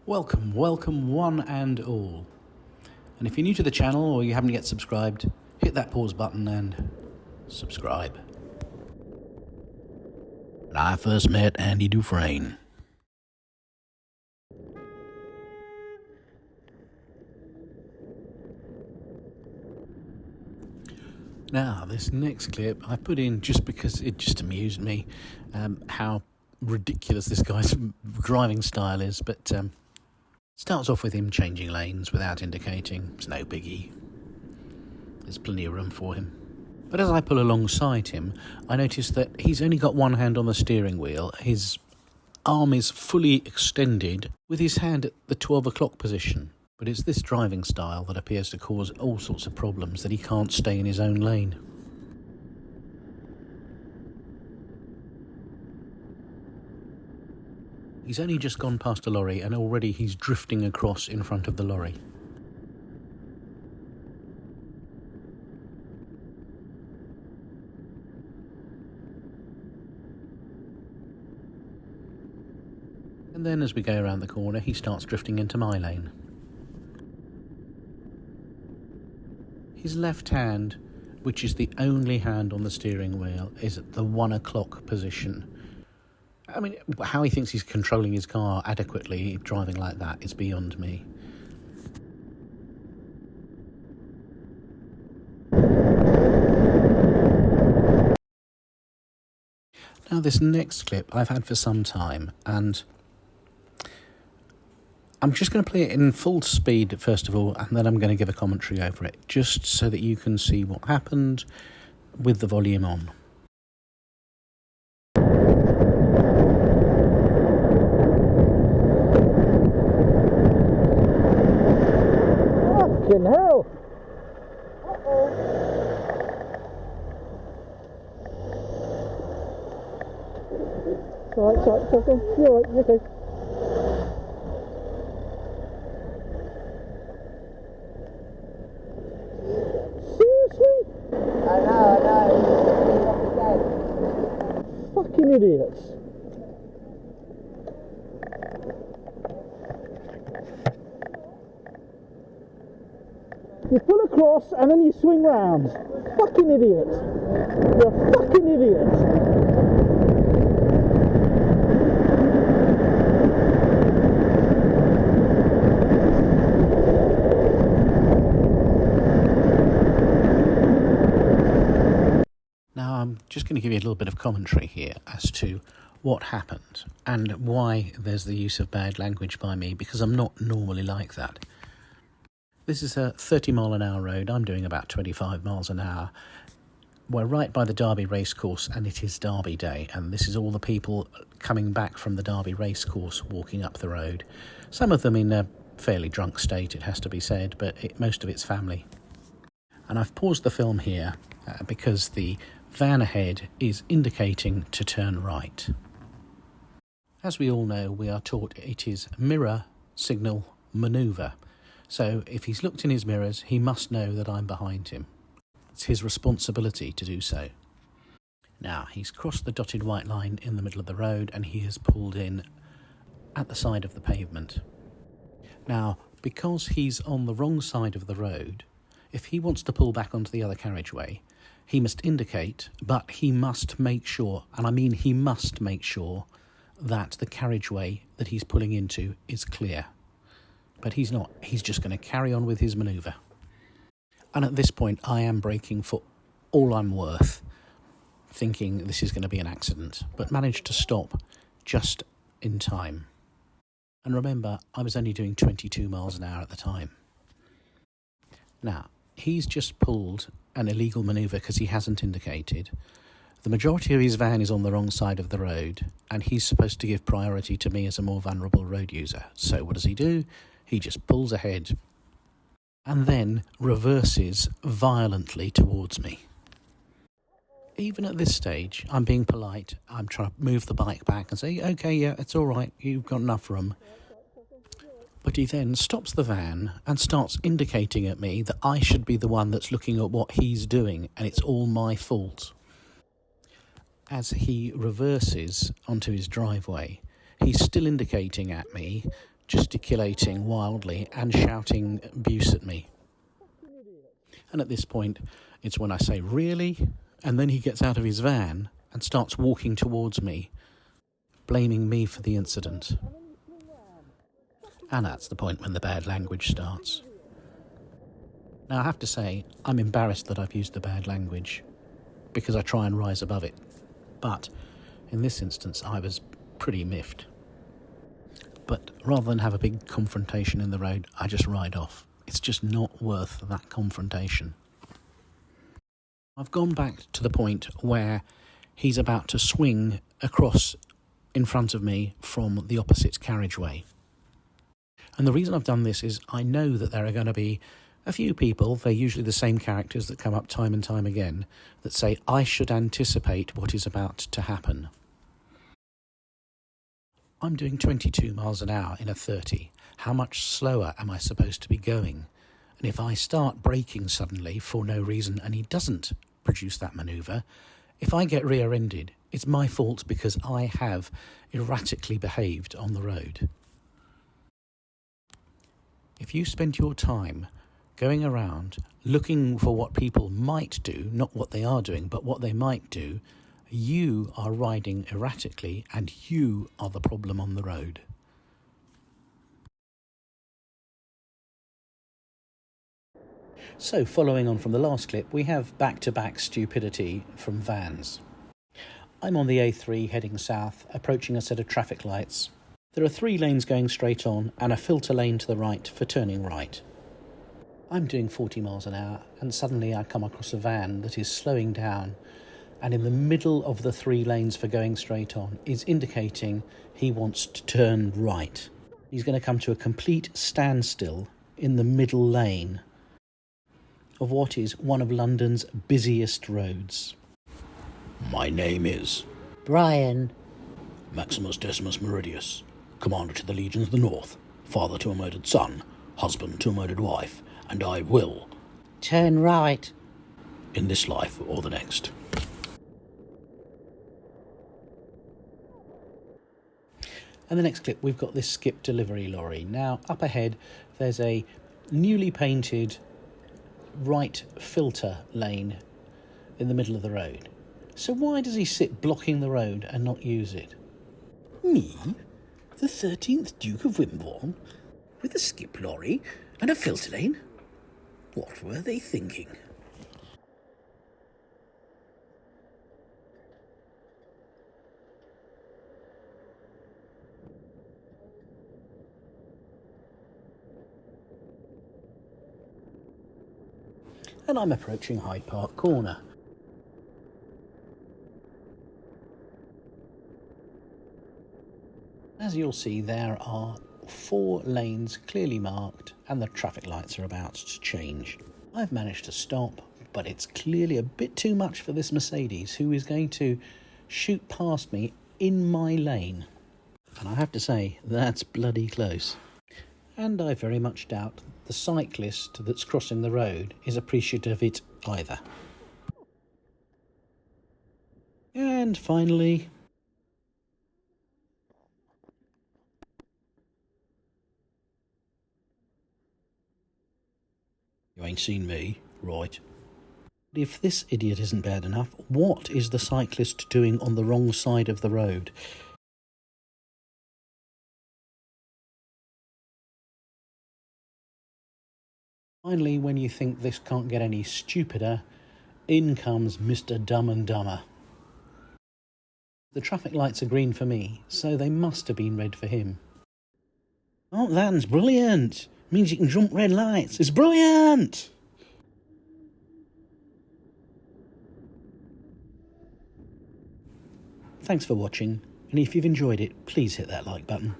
Welcome one and all. And if you're new to the channel or you haven't yet subscribed, hit that pause button and subscribe. When I first met Andy Dufresne. Now, this next clip I put in just because it just amused me how ridiculous this guy's driving style is, but starts off with him changing lanes without indicating. It's no biggie. There's plenty of room for him. But as I pull alongside him, I notice that he's only got one hand on the steering wheel. His arm is fully extended with his hand at the 12 o'clock position. But it's this driving style that appears to cause all sorts of problems, that he can't stay in his own lane. He's only just gone past a lorry and already he's drifting across in front of the lorry. And then as we go around the corner, he starts drifting into my lane. His left hand, which is the only hand on the steering wheel, is at the 1 o'clock position. I mean, how he thinks he's controlling his car adequately driving like that is beyond me. Now, this next clip I've had for some time, and I'm just going to play it in full speed first of all, and then I'm going to give a commentary over it, just so that you can see what happened with the volume on. Fucking hell! Sorry, you're right, you're okay. I know. Fucking idiots. You pull across and then you swing round. Fucking idiots. You're a fucking idiot. Now, I'm just going to give you a little bit of commentary here as to what happened and why there's the use of bad language by me, because I'm not normally like that. This is a 30-mile-an-hour road. I'm doing about 25 miles an hour. We're right by the Derby racecourse, and it is Derby day, and this is all the people coming back from the Derby racecourse walking up the road. Some of them in a fairly drunk state, it has to be said, but most of it's family. And I've paused the film here because the van ahead is indicating to turn right. As we all know, we are taught it is mirror, signal, manoeuvre. So if he's looked in his mirrors, he must know that I'm behind him. It's his responsibility to do so. Now, he's crossed the dotted white line in the middle of the road and he has pulled in at the side of the pavement. Now, because he's on the wrong side of the road, if he wants to pull back onto the other carriageway, he must indicate, but he must make sure, and I mean he must make sure, that the carriageway that he's pulling into is clear. But he's not. He's just going to carry on with his manoeuvre. And at this point, I am braking for all I'm worth, thinking this is going to be an accident, but managed to stop just in time. And remember, I was only doing 22 miles an hour at the time. Now, he's just pulled an illegal manoeuvre because he hasn't indicated. The majority of his van is on the wrong side of the road, and he's supposed to give priority to me as a more vulnerable road user. So what does he do? He just pulls ahead and then reverses violently towards me. Even at this stage, I'm being polite. I'm trying to move the bike back and say, okay, yeah, it's all right. You've got enough room. But he then stops the van and starts indicating at me that I should be the one that's looking at what he's doing, and it's all my fault. As he reverses onto his driveway, he's still indicating at me gesticulating wildly and shouting abuse at me. And at this point, it's when I say, "Really?" And then he gets out of his van and starts walking towards me, blaming me for the incident. And that's the point when the bad language starts. Now, I have to say, I'm embarrassed that I've used the bad language, because I try and rise above it. But in this instance, I was pretty miffed. But rather than have a big confrontation in the road, I just ride off. It's just not worth that confrontation. I've gone back to the point where he's about to swing across in front of me from the opposite carriageway. And the reason I've done this is I know that there are going to be a few people, they're usually the same characters that come up time and time again, that say, I should anticipate what is about to happen. I'm doing 22 miles an hour in a 30. How much slower am I supposed to be going? And if I start braking suddenly for no reason and he doesn't produce that manoeuvre, if I get rear-ended, it's my fault because I have erratically behaved on the road. If you spend your time going around looking for what people might do, not what they are doing, but what they might do, you are riding erratically and you are the problem on the road. So, following on from the last clip, we have back-to-back stupidity from vans. I'm on the A3 heading south, approaching a set of traffic lights. There are 3 lanes going straight on and a filter lane to the right for turning right. I'm doing 40 miles an hour and suddenly I come across a van that is slowing down and in the middle of the 3 lanes for going straight on is indicating he wants to turn right. He's going to come to a complete standstill in the middle lane of what is one of London's busiest roads. My name is Brian. Maximus Decimus Meridius, Commander to the Legions of the North, father to a murdered son, husband to a murdered wife, and I will Turn right. in this life or the next. And the next clip, we've got this skip delivery lorry. Now, up ahead, there's a newly painted right filter lane in the middle of the road. So why does he sit blocking the road and not use it? Me, the 13th Duke of Wimborne, with a skip lorry and a filter lane? What were they thinking? And I'm approaching Hyde Park Corner. As you'll see, there are 4 lanes clearly marked and the traffic lights are about to change. I've managed to stop, but it's clearly a bit too much for this Mercedes, who is going to shoot past me in my lane. And I have to say, that's bloody close. And I very much doubt the cyclist that's crossing the road is appreciative of it either. And finally, you ain't seen me, right? If this idiot isn't bad enough, what is the cyclist doing on the wrong side of the road? Finally, when you think this can't get any stupider, in comes Mr. Dumb and Dumber. The traffic lights are green for me, so they must have been red for him. Oh, that's brilliant! Means you can jump red lights. It's brilliant! Thanks for watching, and if you've enjoyed it, please hit that like button.